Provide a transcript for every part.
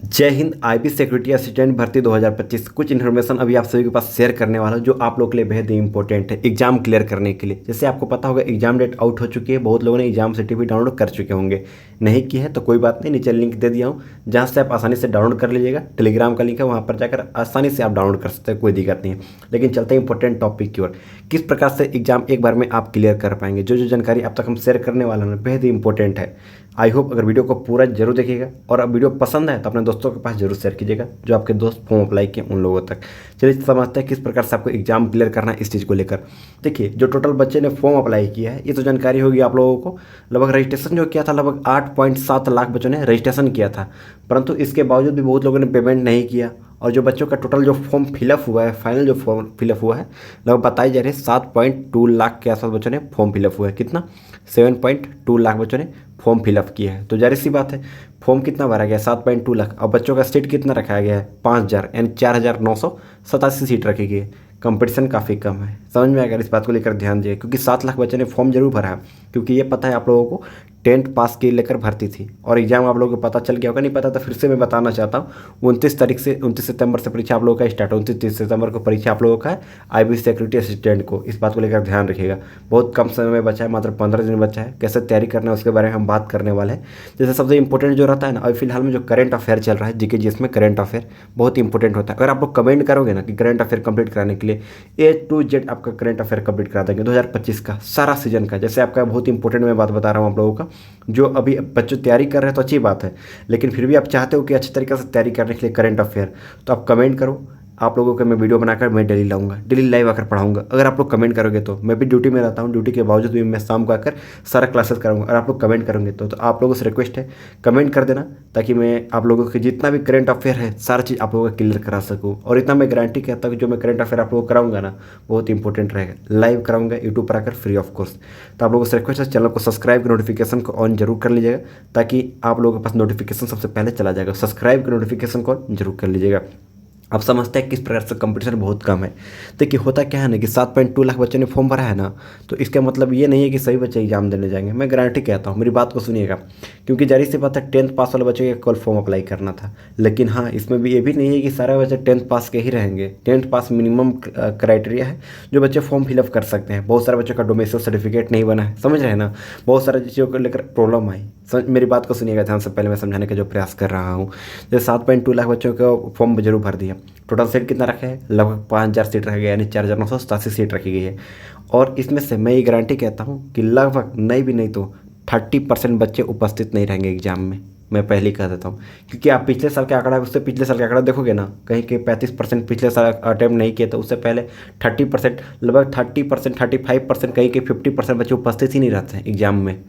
जय Hind. IB security assistant भर्ती 2025 कुछ इन्फॉर्मेशन अभी आप सभी के पास शेयर करने वाला हूं जो आप लोग के लिए बेहद ही इंपॉर्टेंट है एग्जाम क्लियर करने के लिए। जैसे आपको पता होगा एग्जाम डेट आउट हो चुकी है, बहुत लोगों ने एग्जाम सर्टिफिकेट डाउनलोड कर चुके होंगे। नहीं की है तो कोई बात नहीं, नीचे लिंक दे दिया हूँ जहाँ से आप आसानी से डाउनलोड कर लीजिएगा। टेलीग्राम का लिंक है, वहाँ पर जाकर आसानी से आप डाउनलोड कर सकते हैं, कोई दिक्कत नहीं है। लेकिन चलते हैं इंपॉर्टेंट टॉपिक की ओर, किस प्रकार से एग्जाम एक बार में आप क्लियर कर पाएंगे। जो जानकारी अब तक हम शेयर करने वाला हैं बेहद ही इंपॉर्टेंट है। आई होप अगर वीडियो को पूरा जरूर देखिएगा और अब वीडियो पसंद है तो अपने दोस्तों के पास जरूर शेयर कीजिएगा, जो आपके दोस्त फॉर्म अप्लाई किए उन लोगों तक। चलिए समझते हैं किस प्रकार से आपको एग्जाम क्लियर करना है इस चीज़ को लेकर। देखिए, जो टोटल बच्चे ने फॉर्म अप्लाई किया है ये तो जानकारी होगी आप लोगों को। लगभग रजिस्ट्रेशन जो किया था, लगभग 8.7 लाख बच्चों ने रजिस्ट्रेशन किया था, परंतु इसके बावजूद भी बहुत लोगों ने पेमेंट नहीं किया। और जो बच्चों का टोटल जो फॉर्म फिलअप हुआ है, फाइनल जो फॉर्म फिलअप हुआ है, लगभग बताई जा रही है 7.2 लाख के आसपास बच्चों ने फॉर्म फिलअप हुआ है। कितना? 7.2 लाख बच्चों ने फॉर्म फिलअप किया है। तो जाहिर सी बात है, फॉर्म कितना भरा गया? 7.2 लाख। और बच्चों का सीट कितना रखा गया है? 5000, यानी 4987 सीट रखी गई है। कंपटीशन काफ़ी कम है, समझ में आएगा। इस बात को लेकर ध्यान दिए, क्योंकि 7 लाख बच्चे ने फॉर्म जरूर भरा है, क्योंकि ये पता है आप लोगों को 10th पास के लेकर भर्ती थी और एग्जाम आप लोगों को पता चल गया होगा। नहीं पता तो फिर से मैं बताना चाहता हूँ, 29 सितंबर से परीक्षा आप लोगों का स्टार्ट, 29 सितंबर को परीक्षा आप लोगों का है आईबी सिक्योरिटी असिस्टेंट को। इस बात को लेकर ध्यान रखिएगा। बहुत कम समय में बचा है, मात्र 15 दिन बचा है। कैसे तैयारी करना है उसके बारे में हम बात करने वाले हैं। जैसे सबसे इंपॉर्टेंट जो रहता है ना, अभी फिलहाल में जो करंट अफेयर चल रहा है, जीके जीएस में करंट अफेयर बहुत इंपॉर्टेंट होता है। अगर आप लोग कमेंट करोगे ना कि करंट अफेयर कंप्लीट कराने के लिए A to Z आपका करंट अफेयर कंप्लीट करा देंगे 2025 का सारा सीजन का। जैसे आपका बहुत इंपॉर्टेंट मैं बात बता रहा हूँ आप लोगों का, जो अभी बच्चों तैयारी कर रहे हैं तो अच्छी बात है, लेकिन फिर भी आप चाहते हो कि अच्छी तरीके से तैयारी करने के लिए करंट अफेयर, तो आप कमेंट करो। आप लोगों को मैं वीडियो बनाकर मैं डेली लाऊंगा, डेली लाइव आकर पढ़ाऊंगा। अगर आप लोग कमेंट करोगे तो, मैं भी ड्यूटी में रहता हूँ, ड्यूटी के बावजूद भी मैं शाम को आकर सारा क्लासेस कराऊंगा। अगर आप लोग कमेंट करोगे तो आप लोगों से रिक्वेस्ट है कमेंट कर देना, ताकि मैं आप लोगों के जितना भी करंट अफेयर है सारा चीज़ आप लोगों का क्लियर करा सकूँ। और इतना मैं गारंटी कहता हूँ कि जो मैं करंट अफेयर आप लोगों को कराऊंगा ना, बहुत इंपॉर्टेंट रहेगा। लाइव कराऊंगा यूट्यूब पर आकर फ्री ऑफ कोर्स। तो आप लोगों से रिक्वेस्ट है चैनल को सब्सक्राइब कर नोटिफिकेशन को ऑन जरूर कर लीजिएगा, ताकि आप लोगों के पास नोटिफिकेशन सबसे पहले चला जाएगा। सब्सक्राइब कर नोटिफिकेशन को जरूर कर लीजिएगा। आप समझते हैं किस प्रकार से कंपटीशन बहुत कम है। देखिए, होता क्या है ना कि 7.2 लाख बच्चों ने फॉर्म भरा है ना, तो इसका मतलब ये नहीं है कि सभी बच्चे एग्जाम देने जाएंगे। मैं गारंटी कहता हूँ, मेरी बात को सुनिएगा, क्योंकि जाहिर सी बात है 10th पास वाले बच्चों के कल फॉर्म अप्लाई करना था। लेकिन हाँ, इसमें भी ये भी नहीं है कि सारे बच्चे 10th पास के ही रहेंगे। 10th पास मिनिमम क्राइटेरिया है जो बच्चे फॉर्म फिलअप कर सकते हैं। बहुत सारे बच्चों का डोमेस्टिक सर्टिफिकेट नहीं बना है, समझ रहे हैं ना, बहुत सारे चीज़ों को लेकर प्रॉब्लम आई। मेरी बात को सुनिएगा ध्यान से, पहले मैं समझाने का जो प्रयास कर रहा हूँ। जैसे 7.2 लाख बच्चों का फॉर्म जरूर भर दिया। टोटल सीट कितना रखा है? लगभग 5000 सीट रखा गया, यानी 4987 सीट रखी गई है। और इसमें से मैं ये गारंटी कहता हूँ कि लगभग नहीं भी नहीं तो 30% बच्चे उपस्थित नहीं रहेंगे एग्जाम में। मैं पहले ही कह देता हूँ, क्योंकि आप पिछले साल के आंकड़ा उससे पिछले साल का आंकड़ा देखोगे ना, कहीं के 35% पिछले साल अटैम्प्ट नहीं किए, तो उससे पहले 30%, लगभग 30%, 35%, कहीं के 50% बच्चे उपस्थित ही नहीं रहते हैं एग्जाम में।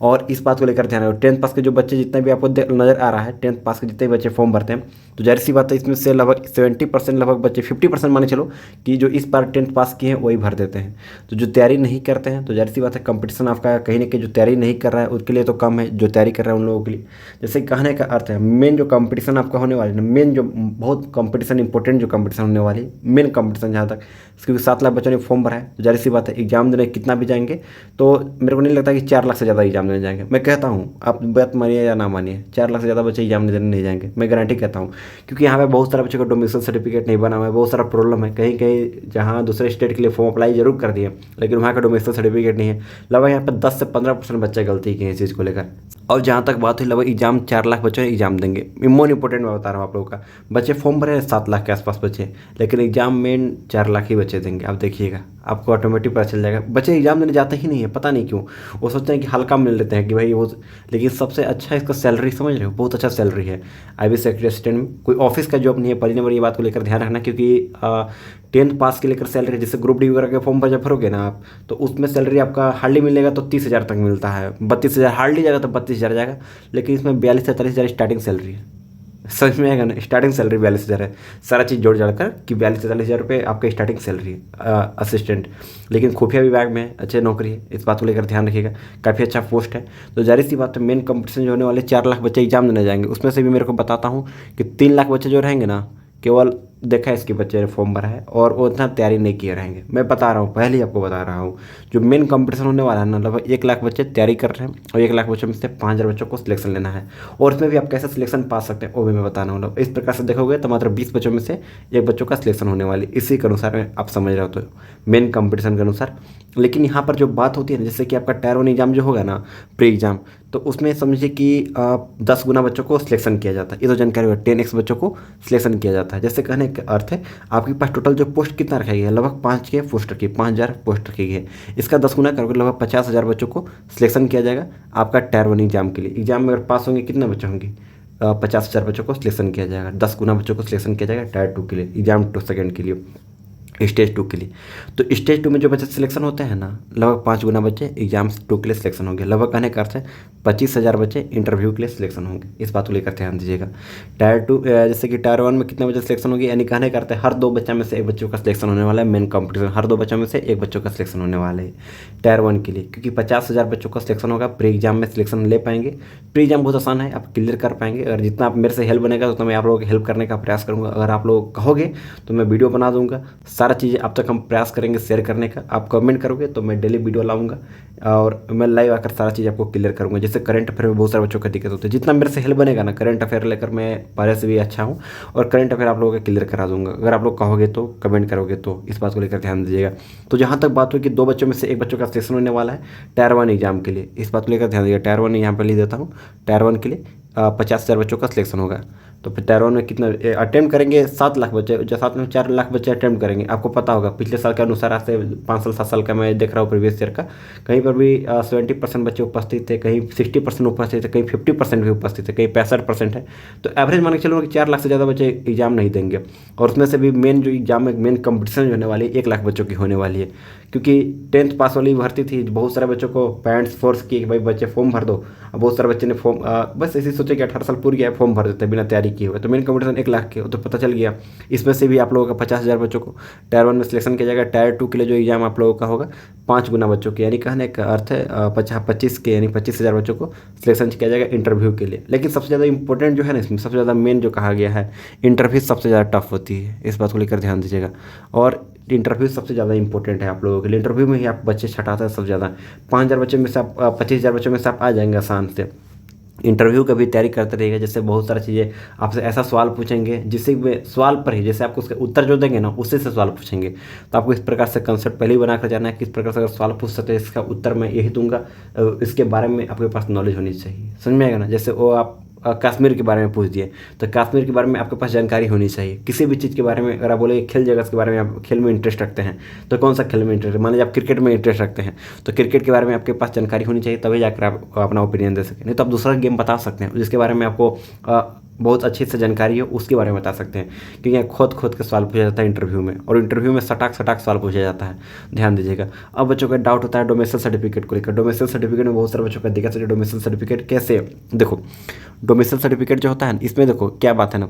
और इस बात को लेकर ध्यान रखो, 10th पास के जो बच्चे जितने भी आपको नज़र आ रहा है, 10th पास के जितने भी बच्चे फॉर्म भरते हैं, तो जाहिर सी बात है इसमें से लगभग 70%, लगभग बच्चे 50% माने चलो कि जो इस बार 10th पास किए हैं वही भर देते हैं। तो जो तैयारी नहीं करते हैं, तो जाहिर सी बात है कंपटीशन आपका कहीं ना कहीं जो तैयारी नहीं कर रहा है उसके लिए तो कम है, जो तैयारी कर रहा है उन लोगों के लिए। जैसे कहने का अर्थ है, मेन जो कंपटीशन आपका होने वाली है, मेन जो बहुत कंपटीशन इंपॉर्टेंट जो कंपटीशन होने वाली मेन कंपटीशन जहाँ तक, क्योंकि 7 लाख बच्चों ने फॉर्म भरा है, तो जाहिर सी बात है एग्जाम देने कितना भी जाएंगे तो मेरे को नहीं लगता कि 4 लाख से ज़्यादा एग्जाम देने जाएंगे। मैं कहता हूँ, आप बात मानिए या ना मानिए, 4 लाख से ज़्यादा बच्चे एग्जाम देने नहीं जाएंगे, मैं गारंटी कहता हूँ। क्योंकि यहाँ पे बहुत सारे बच्चों का डोमेस्टिक सर्टिफिकेट नहीं बना हुआ है, बहुत सारा प्रॉब्लम है। कहीं कहीं जहाँ दूसरे स्टेट के लिए फॉर्म अप्लाई जरूर कर दिए, लेकिन वहाँ का डोमेस्टिक सर्टिफिकेट नहीं है। लगभग यहाँ पर 10 से 15% बच्चे गलती किए इस चीज़ को लेकर। और जहाँ तक बात हुई, लगभग एग्जाम 4 लाख बच्चे एग्जाम देंगे। मोस्ट इंपॉर्टेंट मैं बता रहा हूँ आप लोगों का, बच्चे फॉर्म भरे 7 लाख के आसपास बच्चे, लेकिन एग्जाम मेन 4 लाख ही बच्चे देंगे। आप देखिएगा, आपको ऑटोमेटिक पता चल जाएगा। बच्चे एग्जाम देने जाते ही नहीं है, पता नहीं क्यों। वो सोचते हैं कि हल्का मिल लेते हैं कि भाई वो, लेकिन सबसे अच्छा इसका सैलरी, समझ रहे हो, बहुत अच्छा सैलरी है आईबी सेक्रेटरी असिस्टेंट में। कोई ऑफिस का जॉब नहीं है पहली नंबर, ये बात को लेकर ध्यान रखना। क्योंकि 10th पास के लेकर सैलरी, जैसे ग्रुप डी वगैरह के फॉर्म पर जब भरोगे ना आप, तो उसमें सैलरी आपका हार्डली मिलेगा तो 30,000 तक मिलता है। 32,000 हार्डली जाएगा तो 32,000 जाएगा, लेकिन इसमें 42 से 43,000 स्टार्टिंग सैलरी है। समझ में आएगा ना, स्टार्टिंग सैलरी 42,000 है। सारा चीज़ जोड़ जाकर कि 42 से 40,000 रुपये आपका स्टार्टिंग सैलरी है असिस्टेंट। लेकिन खुफिया विभाग में अच्छी नौकरी है, इस बात को लेकर ध्यान रखिएगा, काफ़ी अच्छा पोस्ट है। तो जाहिर सी बात है मेन कंपटीशन जो होने वाले 4 लाख बच्चे एग्जाम देने जाएंगे, उसमें से भी मेरे को बताता हूँ कि 3 लाख बच्चे जो रहेंगे ना, केवल देखा है इसके बच्चे ने फॉर्म भरा है और वो उतना तैयारी नहीं किए रहेंगे। मैं बता रहा हूँ, पहले ही आपको बता रहा हूँ, जो मेन कंपटीशन होने वाला है ना, लगभग 1 लाख बच्चे तैयारी कर रहे हैं और 1 लाख बच्चों में से 5,000 बच्चों को सिलेक्शन लेना है। और इसमें भी आप कैसे सिलेक्शन पा सकते हैं वो भी मैं बता रहा हूँ। मतलब इस प्रकार से देखोगे तो मात्र 20 बच्चों में से एक बच्चों का सिलेक्शन होने वाली, इसी के अनुसार आप समझ रहे हो, तो मेन कंपटीशन के अनुसार। लेकिन यहाँ पर जो बात होती है ना, जैसे कि आपका टायर 1 एग्जाम जो होगा ना, प्री एग्जाम, तो उसमें समझिए कि 10 गुना बच्चों को सिलेक्शन किया जाता है। ये तो जानकारी है, 10x बच्चों को सिलेक्शन किया जाता है। जैसे कहने का अर्थ है आपके पास टोटल जो पोस्ट कितना रखा गया है, लगभग 5 के पोस्ट रखी, 5,000 पोस्ट रखी गई है। इसका 10 गुना करोगे लगभग 50,000 बच्चों को सिलेक्शन किया जाएगा आपका टायर 1 एग्जाम के लिए। एग्जाम में अगर पास होंगे कितने बच्चे होंगे, 50,000 बच्चों को सिलेक्शन किया जाएगा। 10 गुना बच्चों को सिलेक्शन किया जाएगा टायर 2 के लिए, एग्जाम 2 सेकेंड के लिए, स्टेज 2 के लिए। तो स्टेज 2 में जो बच्चे सिलेक्शन होते हैं ना, लगभग 5 गुना बच्चे एग्जाम 2 के लिए सिलेक्शन होंगे। लगभग कहने का अर्थ है 25,000 बच्चे इंटरव्यू के लिए सिलेक्शन होंगे। इस बात को लेकर ध्यान दीजिएगा। टायर 2 जैसे कि टायर 1 में कितने बच्चे सिलेक्शन होंगे, यानी कहने का अर्थ है हर 2 बच्चा में से एक बच्चों का सिलेक्शन होने वाला है। मेन कंपटीशन हर 2 बच्चों में से एक बच्चों का सिलेक्शन होने वाला है टायर 1 के लिए, क्योंकि 50,000 बच्चों का सिलेक्शन होगा। प्री एग्जाम में सिलेक्शन ले पाएंगे। प्री एग्जाम बहुत आसान है, आप क्लियर कर पाएंगे। अगर जितना आप मेरे से हेल्प बनेगा उतना मैं आप लोगों की हेल्प करने का प्रयास करूँगा। अगर आप लोग कहोगे तो मैं वीडियो बना दूंगा, सारा चीज़ें अब तक हम प्रयास करेंगे शेयर करने का। आप कमेंट करोगे तो मैं डेली वीडियो लाऊंगा और मैं लाइव आकर सारा चीज़ आपको क्लियर करूंगा। जैसे करंट अफेयर में बहुत सारे बच्चों का दिक्कत होती है, जितना मेरे से हेल्प बनेगा ना, करंट अफेयर लेकर मैं पहले से भी अच्छा हूँ और करंट अफेयर आप लोगों का क्लियर करा दूंगा। अगर आप लोग कहोगे तो, कमेंट करोगे तो, इस बात को लेकर ध्यान दीजिएगा। तो जहाँ तक बात हुई कि 2 बच्चों में से एक बच्चों का सिलेक्शन होने वाला है टायर 1 एग्जाम के लिए, इस बात को लेकर ध्यान दीजिएगा। टायर 1 यहाँ पर लिख देता हूँ, टायर 1 के लिए 50,000 बच्चों का सिलेक्शन होगा। तो टायर 1 में कितना अटेम्प्ट करेंगे, 7 लाख बच्चे, जो 7 में 4 लाख बच्चे अटेम्प्ट करेंगे। आपको पता होगा पिछले साल के अनुसार, आज से 5 साल 7 साल का मैं देख रहा हूँ प्रीवियस ईयर का, कहीं पर भी 70% बच्चे उपस्थित थे, कहीं 60% उपस्थित थे, कहीं 50% भी उपस्थित थे, कहीं 65% है। तो एवरेज मान के चलो कि 4 लाख से ज़्यादा बच्चे एग्जाम नहीं देंगे। और उसमें से भी मेन जो एग्जाम में मेन कंपटीशन जो होने वाली है 1 लाख बच्चों की होने वाली है, क्योंकि 10th पास वाली भर्ती थी। बहुत सारे बच्चों को पेरेंट्स फोर्स किए कि भाई बच्चे फॉर्म भर दो। अब बहुत सारे बच्चे ने फॉर्म बस ऐसे सोचे कि 18 साल पूरी गया है, फॉर्म भर देते बिना तैयारी किए हुए। तो मेन कंपटीशन 1 लाख के हो, तो पता चल गया इसमें से भी आप लोगों का 50,000 बच्चों को टायर 1 में सिलेक्शन किया जाएगा। टायर 2 के लिए जो एग्जाम आप लोगों का होगा 5 गुना बच्चों के, यानी कहने का अर्थ है 25 के, यानी 25,000 बच्चों को सिलेक्शन किया जाएगा इंटरव्यू के लिए। लेकिन सबसे ज़्यादा इंपॉर्टेंट जो है ना, इसमें सबसे ज़्यादा मेन जो कहा गया है, इंटरव्यू सबसे ज़्यादा टफ होती है। इस बात को लेकर ध्यान दीजिएगा। और इंटरव्यू सबसे ज़्यादा इंपॉर्टेंट है आप लोगों के लिए। इंटरव्यू में ही आप बच्चे छटाते हैं सबसे ज़्यादा। 5,000 बच्चों में से आप 25,000 बच्चों में से आप आ जाएंगे आसान से। इंटरव्यू का भी तैयारी करते रहिएगा। जैसे बहुत सारी चीज़ें आपसे ऐसा सवाल पूछेंगे जिससे में सवाल पर ही, जैसे आपको उसके उत्तर जो देंगे ना उससे से सवाल पूछेंगे। तो आपको इस प्रकार से कंसेप्ट पहले ही बना कर जाना है, किस प्रकार से अगर सवाल पूछ सकते हैं इसका उत्तर मैं यही दूंगा। इसके बारे में आपके पास नॉलेज होनी चाहिए, समझ में आएगा ना। जैसे वो आप कश्मीर के बारे में पूछ दिए तो कश्मीर के बारे में आपके पास जानकारी होनी चाहिए। किसी भी चीज़ के बारे में अगर आप बोले खेल जगत के बारे में, आप खेल में इंटरेस्ट रखते हैं तो कौन सा खेल में इंटरेस्ट है, मान लीजिए आप क्रिकेट में इंटरेस्ट रखते हैं तो क्रिकेट के बारे में आपके पास जानकारी होनी चाहिए, तभी जाकर आप अपना ओपिनियन दे सकें। नहीं तो आप दूसरा गेम बता सकते हैं जिसके बारे में आपको बहुत अच्छी से जानकारी हो, उसके बारे में बता सकते हैं। क्योंकि यहाँ खोद के सवाल पूछा जाता है इंटरव्यू में, और इंटरव्यू में सटाक सवाल पूछा जाता है, ध्यान दीजिएगा। अब बच्चों का डाउट होता है डोमेस्टिक सर्टिफिकेट को लेकर। डोमेस्टिक सर्टिफिकेट में बहुत सारे बच्चों का दिक्कत है। डोमेस्टिक सर्टिफिकेट कैसे, देखो डोमेस्टिक सर्टिफिकेट जो होता है इसमें देखो क्या बात है ना,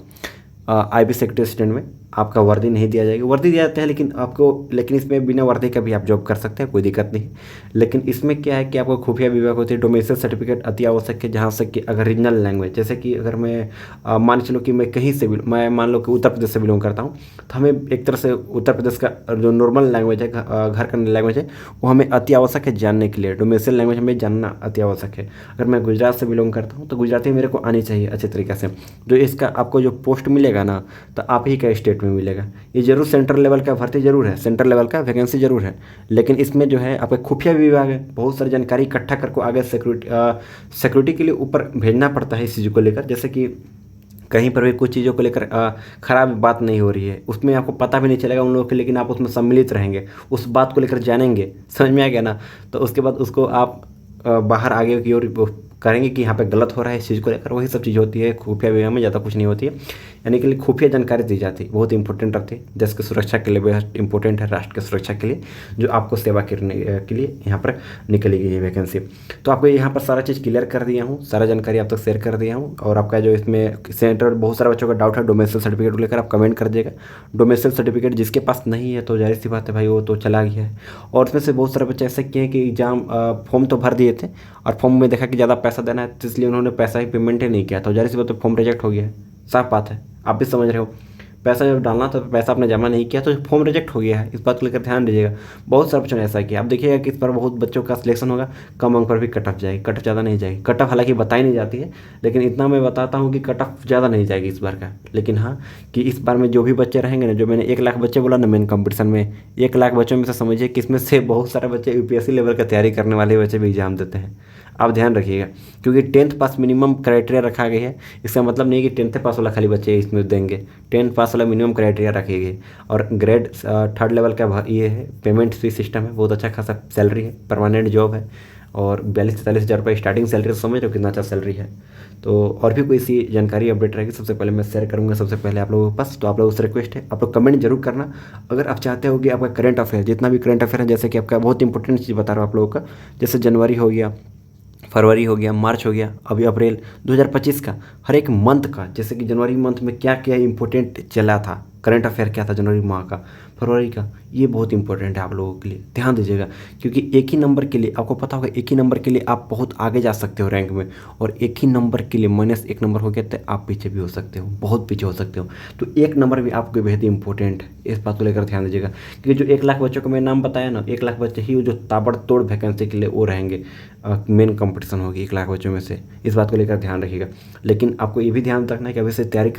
IB सेक्रेटरी असिस्टेंट में आपका वर्दी नहीं दिया जाएगा। वर्दी दिया जाता है लेकिन इसमें बिना वर्दी का भी आप जॉब कर सकते हैं, कोई दिक्कत नहीं। लेकिन इसमें क्या है कि आपको खुफिया विभाग होती है। डोमेस्टिक सर्टिफिकेट अति आवश्यक है, जहाँ से कि अगर रीजनल लैंग्वेज, जैसे कि अगर मैं मान चलो कि मैं कहीं से भी, मैं मान लो कि उत्तर प्रदेश से बिलोंग करता हूँ, तो हमें एक तरह से उत्तर प्रदेश का जो नॉर्मल लैंग्वेज है, घर का लैंग्वेज है, वो हमें अति आवश्यक है जानने के लिए। डोमेस्टिक लैंग्वेज हमें जानना अति आवश्यक है। अगर मैं गुजरात से बिलोंग करता हूँ तो गुजराती मेरे को आनी चाहिए अच्छे तरीके से। जो इसका आपको जो पोस्ट मिलेगा ना, तो आप ही का स्टेट में मिलेगा। ये जरूर सेंट्रल लेवल का भर्ती जरूर है, सेंट्रल लेवल का वैकेंसी जरूर है, लेकिन इसमें जो है आपका खुफिया विभाग है। बहुत सारी जानकारी इकट्ठा करके आगे सिक्योरिटी के लिए ऊपर भेजना पड़ता है इस चीज़ को लेकर। जैसे कि कहीं पर भी कुछ चीज़ों को लेकर खराब बात नहीं हो रही है, उसमें आपको पता भी नहीं चलेगा उन लोगों के, लेकिन आप उसमें सम्मिलित रहेंगे, उस बात को लेकर जानेंगे, समझ में आ गया ना। तो उसके बाद उसको आप बाहर आगे की ओर करेंगे कि यहाँ पे गलत हो रहा है इस चीज़ को लेकर। वही सब चीज़ होती है खुफिया विभाग में, ज़्यादा कुछ नहीं होती है। यानी कि खुफिया जानकारी दी जाती है, बहुत इंपॉर्टेंट रहती है। देश की सुरक्षा के लिए बेहद इंपॉर्टेंट है, राष्ट्र की सुरक्षा के लिए, जो आपको सेवा करने के लिए यहाँ पर निकली गई है वैकेंसी। तो आपको यहाँ पर सारा चीज़ क्लियर कर दिया हूँ, सारा जानकारी आप तक शेयर कर दिया हूँ। और आपका जो इसमें सेंटर, बहुत सारे बच्चों का डाउट है डोमेस्टिक सर्टिफिकेट को लेकर, आप कमेंट कर दिएगा। डोमेस्टिक सर्टिफिकेट जिसके पास नहीं है तो जाहिर सी बात है भाई, वो तो चला गया है। और उसमें से बहुत सारे बच्चे ऐसे किए हैं कि एग्जाम फॉर्म तो भर दिए थे और फॉर्म में देखा कि ज़्यादा पैसा देना है, तो इसलिए उन्होंने पैसा ही पेमेंट ही नहीं किया, तो जाहिर सी बात है फॉर्म रिजेक्ट हो गया है। साफ बात है, आप भी समझ रहे हो। पैसा जब डालना तो पैसा आपने जमा नहीं किया तो फॉर्म रिजेक्ट हो गया है, इस बात को लेकर ध्यान दीजिएगा। बहुत सारे बच्चों ने ऐसा किया। आप देखिएगा कि इस पर बहुत बच्चों का सिलेक्शन होगा, कम अंक पर भी कट ऑफ जाएगी, कट ऑफ ज़्यादा नहीं जाएगी। कट ऑफ हालांकि बताई नहीं जाती है, लेकिन इतना मैं बताता हूँ कि कट ऑफ ज़्यादा नहीं जाएगी इस बार का। लेकिन हाँ, कि इस बार में जो भी बच्चे रहेंगे ना, जो मैंने 1 लाख बच्चे बोला ना मेन कंपटीशन में, 1 लाख बच्चों में से समझिए कि इसमें से बहुत सारे बच्चे यूपीएससी लेवल का तैयारी करने वाले बच्चे भी एग्जाम देते हैं। आप ध्यान रखिएगा, क्योंकि 10th पास मिनिमम क्राइटेरिया रखा गया है। इसका मतलब नहीं कि 10th पास वाला खाली बच्चे इसमें देंगे, 10th पास वाला मिनिमम क्राइटेरिया रखे गए। और ग्रेड 3rd लेवल का ये है, पेमेंट भी सिस्टम है, बहुत अच्छा खासा सैलरी है, परमानेंट जॉब है। और 42-43 हज़ार रुपये स्टार्टिंग सैलरी, तो समझ रहे हो कितना अच्छा सैलरी है। तो और भी कोई सी जानकारी अपडेट रहेगी सबसे पहले मैं शेयर करूंगा सबसे पहले आप लोगों के पास। तो आप लोगों से रिक्वेस्ट है, आप लोग कमेंट जरूर करना अगर आप चाहते हो कि आपका करंट अफेयर, जितना भी करंट अफेयर है, जैसे कि आपका बहुत इंपॉर्टेंट चीज़ बता रहा हूँ आप लोगों का, जैसे जनवरी हो गया, फरवरी हो गया, मार्च हो गया, अभी अप्रैल 2025 का, हर एक मंथ का, जैसे कि जनवरी मंथ में क्या क्या इंपॉर्टेंट चला था, करंट अफेयर क्या था जनवरी माह का, फरवरी का, ये बहुत इंपॉर्टेंट है आप लोगों के लिए, ध्यान दीजिएगा। क्योंकि एक ही नंबर के लिए आपको पता होगा, एक ही नंबर के लिए आप बहुत आगे जा सकते हो रैंक में, और एक ही नंबर के लिए -1 नंबर हो गया तो आप पीछे भी हो सकते हो, बहुत पीछे हो सकते हो। तो एक नंबर भी आपके बेहद इंपॉर्टेंट है, इस बात को लेकर ध्यान दीजिएगा। क्योंकि जो 1 लाख बच्चों को मैं नाम बताया ना, 1 लाख बच्चे ही जो ताबड़तोड़ वैकेंसी के लिए वो रहेंगे, मेन कंपटीशन होगी 1 लाख बच्चों में से, इस बात को लेकर ध्यान रखिएगा। लेकिन आपको ये भी ध्यान रखना है कि अभी से तैयारी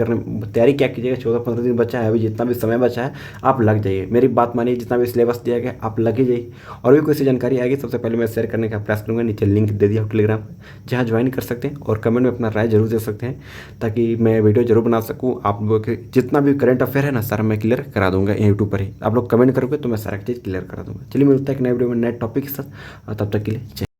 क्या कीजिएगा, 14-15 दिन बचा है, अभी जितना भी समय बचा है आप लग जाइए, मेरी बात मानिए, जितना भी सिलेबस दिया गया आप लग ही जाइए। और भी कोई सी जानकारी आएगी सबसे पहले मैं शेयर करने का प्रयास करूँगा, नीचे लिंक दे दिया टेलीग्राम पर, जहाँ ज्वाइन कर सकते हैं और कमेंट में अपना राय जरूर दे सकते हैं, ताकि मैं वीडियो जरूर बना सकूँ। आप लोगों के जितना भी करंट अफेयर है ना सारा मैं क्लियर करा दूंगा यूट्यूब पर ही, आप लोग कमेंट करोगे तो मैं सारा चीज़ क्लियर करा दूंगा। चलिए मिलता है एक नए वीडियो में नए टॉपिक के साथ, तब तक के लिए जय।